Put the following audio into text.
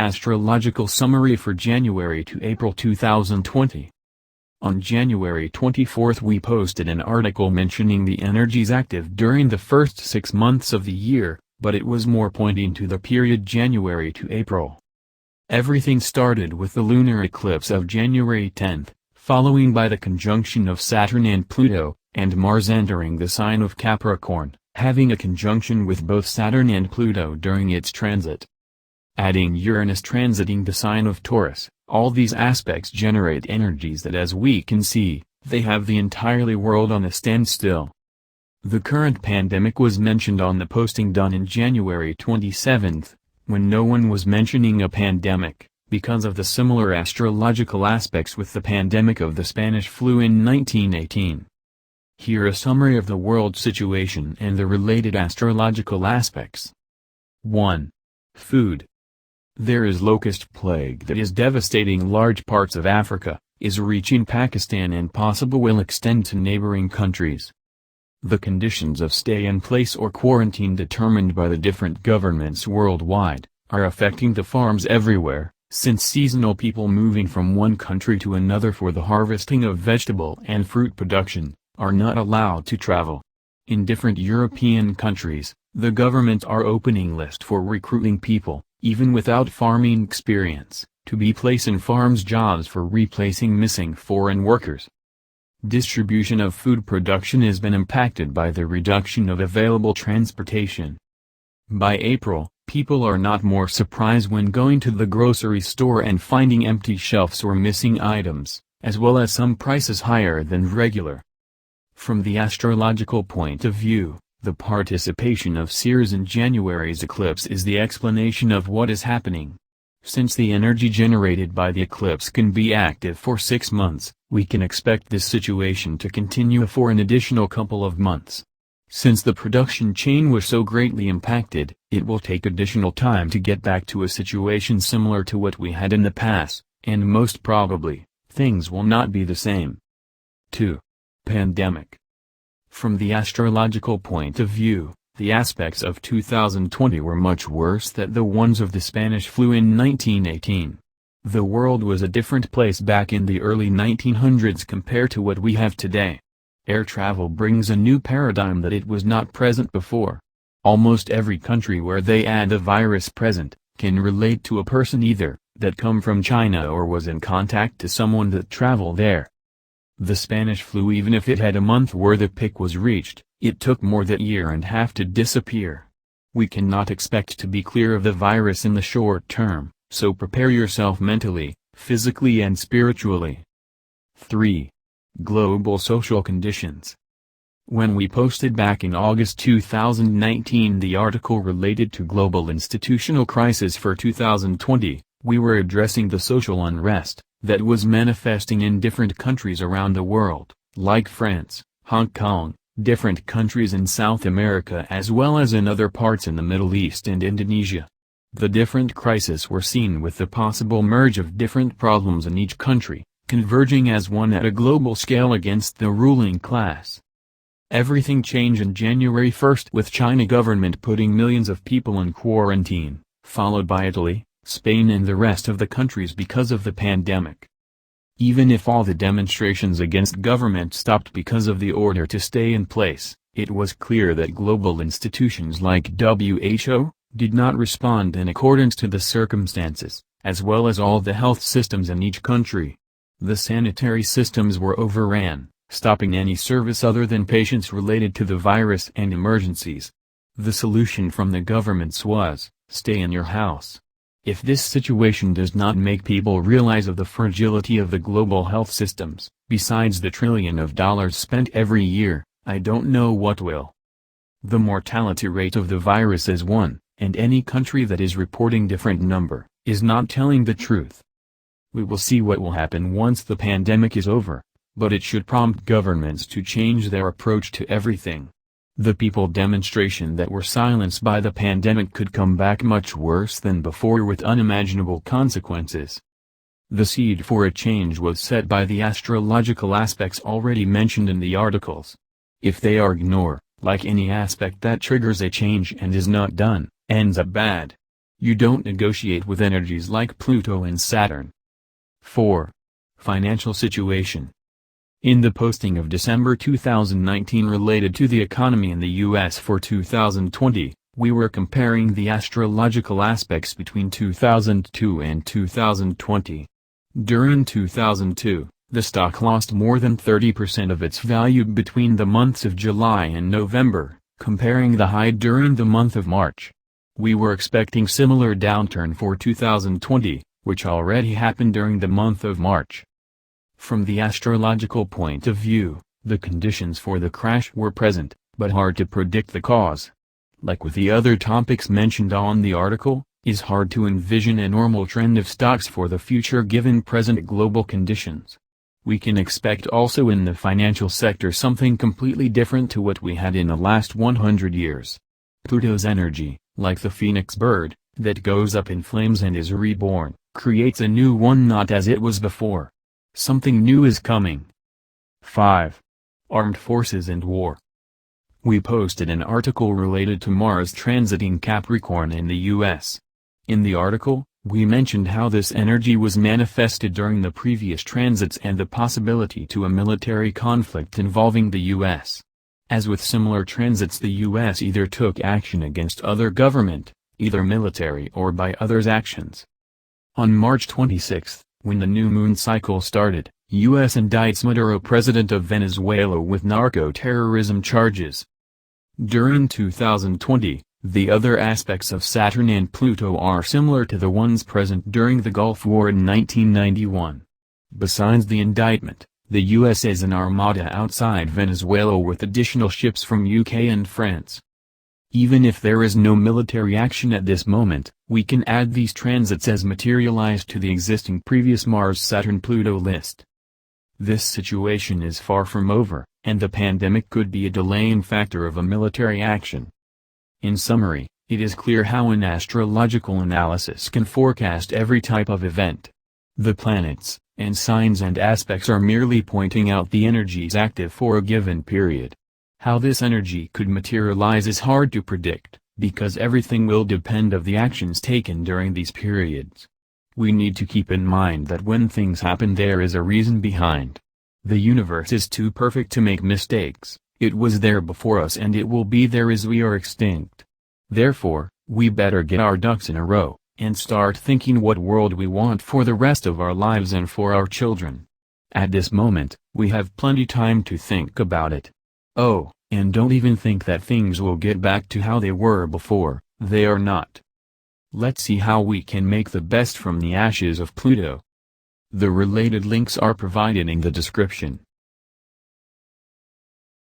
Astrological summary for January to April 2020. On January 24 we posted an article mentioning the energies active during the first 6 months of the year, but it was more pointing to the period January to April. Everything started with the lunar eclipse of January 10, following by the conjunction of Saturn and Pluto, and Mars entering the sign of Capricorn, having a conjunction with both Saturn and Pluto during its transit. Adding Uranus transiting the sign of Taurus, all these aspects generate energies that, as we can see, they have the entirely world on a standstill. The current pandemic was mentioned on the posting done in January 27, when no one was mentioning a pandemic, because of the similar astrological aspects with the pandemic of the Spanish flu in 1918. Here a summary of the world situation and the related astrological aspects. 1. Food. There is locust plague that is devastating large parts of Africa, is reaching Pakistan and possibly will extend to neighboring countries. The conditions of stay in place or quarantine determined by the different governments worldwide, are affecting the farms everywhere, since seasonal people moving from one country to another for the harvesting of vegetable and fruit production, are not allowed to travel. In different European countries, the government are opening lists for recruiting people, even without farming experience, to be placed in farms jobs for replacing missing foreign workers. Distribution of food production has been impacted by the reduction of available transportation. By April, people are not more surprised when going to the grocery store and finding empty shelves or missing items, as well as some prices higher than regular. From the astrological point of view, the participation of seers in January's eclipse is the explanation of what is happening. Since the energy generated by the eclipse can be active for 6 months, we can expect this situation to continue for an additional couple of months. Since the production chain was so greatly impacted, it will take additional time to get back to a situation similar to what we had in the past, and most probably, things will not be the same. 2. Pandemic. From the astrological point of view, the aspects of 2020 were much worse than the ones of the Spanish flu in 1918. The world was a different place back in the early 1900s compared to what we have today. Air travel brings a new paradigm that it was not present before. Almost every country where they add a virus present, can relate to a person either that come from China or was in contact to someone that traveled there. The Spanish flu, even if it had a month where the peak was reached, it took more than a year and a half to disappear. We cannot expect to be clear of the virus in the short term, so prepare yourself mentally, physically and spiritually. 3. Global social conditions. When we posted back in August 2019 the article related to global institutional crisis for 2020, we were addressing the social unrest that was manifesting in different countries around the world, like France, Hong Kong, different countries in South America as well as in other parts in the Middle East and Indonesia. The different crises were seen with the possible merge of different problems in each country, converging as one at a global scale against the ruling class. Everything changed on January 1st with China government putting millions of people in quarantine, followed by Italy, Spain and the rest of the countries because of the pandemic. Even if all the demonstrations against government stopped because of the order to stay in place, it was clear that global institutions like WHO did not respond in accordance to the circumstances, as well as all the health systems in each country. The sanitary systems were overran, stopping any service other than patients related to the virus and emergencies. The solution from the governments was, stay in your house. If this situation does not make people realize of the fragility of the global health systems, besides the trillion of dollars spent every year, I don't know what will. The mortality rate of the virus is 1, and any country that is reporting different number, is not telling the truth. We will see what will happen once the pandemic is over, but it should prompt governments to change their approach to everything. The people demonstration that were silenced by the pandemic could come back much worse than before with unimaginable consequences. The seed for a change was set by the astrological aspects already mentioned in the articles. If they are ignored, like any aspect that triggers a change and is not done, ends up bad. You don't negotiate with energies like Pluto and Saturn. 4. Financial situation. In the posting of December 2019 related to the economy in the U.S. for 2020, we were comparing the astrological aspects between 2002 and 2020. During 2002, the stock lost more than 30% of its value between the months of July and November, comparing the high during the month of March. We were expecting similar downturn for 2020, which already happened during the month of March. From the astrological point of view, the conditions for the crash were present, but hard to predict the cause. Like with the other topics mentioned on the article, it's hard to envision a normal trend of stocks for the future given present global conditions. We can expect also in the financial sector something completely different to what we had in the last 100 years. Pluto's energy, like the phoenix bird, that goes up in flames and is reborn, creates a new one not as it was before. Something new is coming. 5. Armed forces and war. We posted an article related to Mars transiting Capricorn in the U.S. In the article, we mentioned how this energy was manifested during the previous transits and the possibility to a military conflict involving the U.S. As with similar transits, the U.S. either took action against other government, either military or by others' actions. On March 26, when the new moon cycle started, U.S. indicts Maduro, president of Venezuela, with narco-terrorism charges. During 2020, the other aspects of Saturn and Pluto are similar to the ones present during the Gulf War in 1991. Besides the indictment, the U.S. is an armada outside Venezuela with additional ships from UK and France. Even if there is no military action at this moment, we can add these transits as materialized to the existing previous Mars-Saturn-Pluto list. This situation is far from over, and the pandemic could be a delaying factor of a military action. In summary, it is clear how an astrological analysis can forecast every type of event. The planets, and signs and aspects are merely pointing out the energies active for a given period. How this energy could materialize is hard to predict, because everything will depend of the actions taken during these periods. We need to keep in mind that when things happen there is a reason behind. The universe is too perfect to make mistakes. It was there before us and it will be there as we are extinct. Therefore, we better get our ducks in a row, and start thinking what world we want for the rest of our lives and for our children. At this moment, we have plenty time to think about it. Oh, and don't even think that things will get back to how they were before, they are not. Let's see how we can make the best from the ashes of Pluto. The related links are provided in the description.